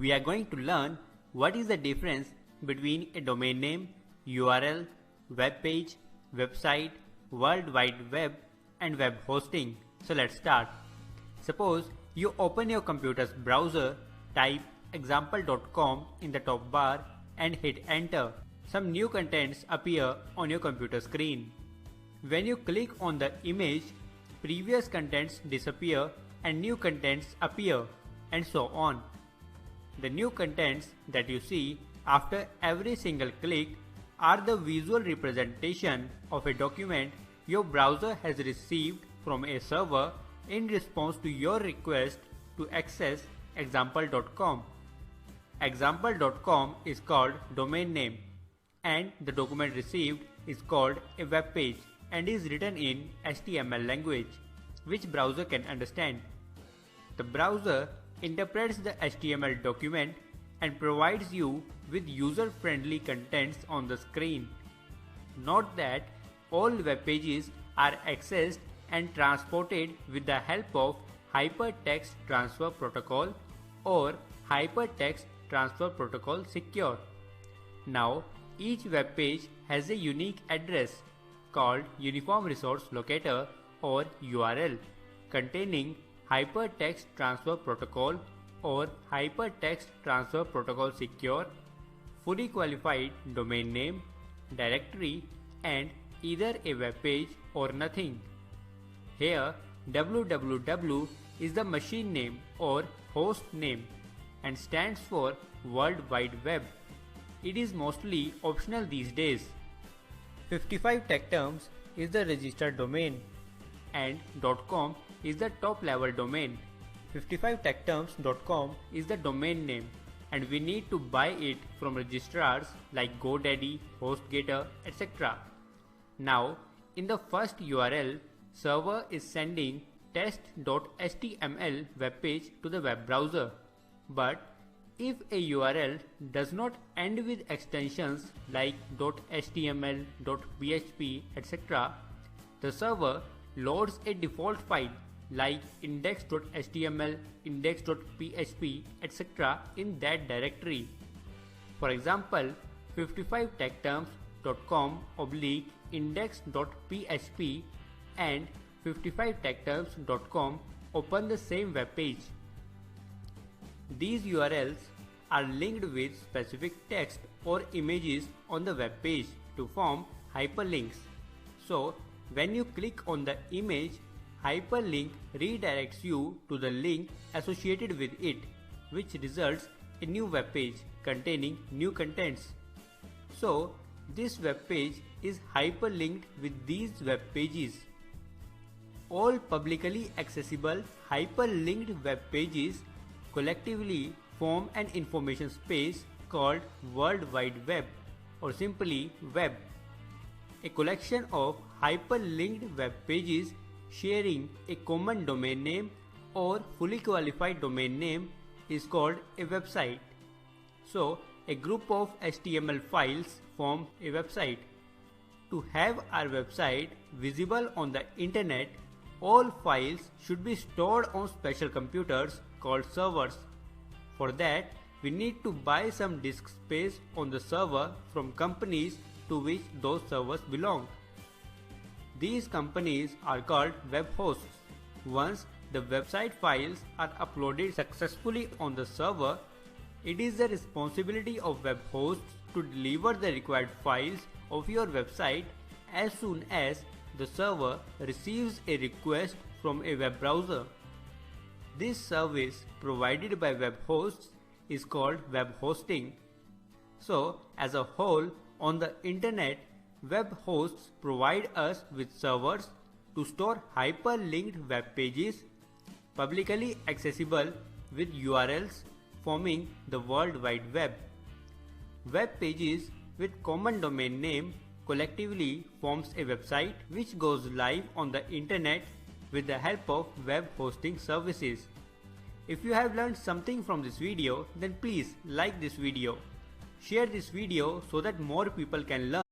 We are going to learn what is the difference between a domain name, URL, web page, website, World Wide Web and web hosting. So let's start. Suppose you open your computer's browser, type example.com in the top bar and hit enter. Some new contents appear on your computer screen. When you click on the image, previous contents disappear and new contents appear, and so on. The new contents that you see after every single click are the visual representation of a document your browser has received from a server in response to your request to access example.com. Example.com is called domain name, and the document received is called a web page and is written in HTML language, which browser can understand. The browser interprets the HTML document and provides you with user-friendly contents on the screen. Note that all web pages are accessed and transported with the help of Hypertext Transfer Protocol or Hypertext Transfer Protocol Secure. Now, each web page has a unique address called Uniform Resource Locator or URL containing Hypertext Transfer Protocol or Hypertext Transfer Protocol Secure, fully qualified domain name, directory, and either a web page or nothing. Here, www is the machine name or host name and stands for World Wide Web. It is mostly optional these days. 55 tech terms is the registered domain, and .com is the top level domain. 55techterms.com is the domain name, and we need to buy it from registrars like GoDaddy, HostGator, etc. Now, in the first URL, server is sending test.html web page to the web browser. But if a URL does not end with extensions like .html, .php, etc., the server loads a default file like index.html, index.php, etc. in that directory. For example, 55techterms.com/index.php and 55techterms.com open the same web page. These URLs are linked with specific text or images on the web page to form hyperlinks. So, when you click on the image, hyperlink redirects you to the link associated with it, which results in a new web page containing new contents. So, this web page is hyperlinked with these web pages. All publicly accessible hyperlinked web pages collectively form an information space called World Wide Web, or simply web. A collection of hyperlinked web pages sharing a common domain name or fully qualified domain name is called a website. So, a group of HTML files form a website. To have our website visible on the internet, all files should be stored on special computers called servers. For that, we need to buy some disk space on the server from companies to which those servers belong. These companies are called web hosts. Once the website files are uploaded successfully on the server, it is the responsibility of web hosts to deliver the required files of your website as soon as the server receives a request from a web browser. This service provided by web hosts is called web hosting. So, as a whole, on the internet, web hosts provide us with servers to store hyperlinked web pages, publicly accessible with URLs, forming the World Wide Web. Web pages with common domain name collectively forms a website which goes live on the internet with the help of web hosting services. If you have learned something from this video, then please like this video. Share this video so that more people can learn.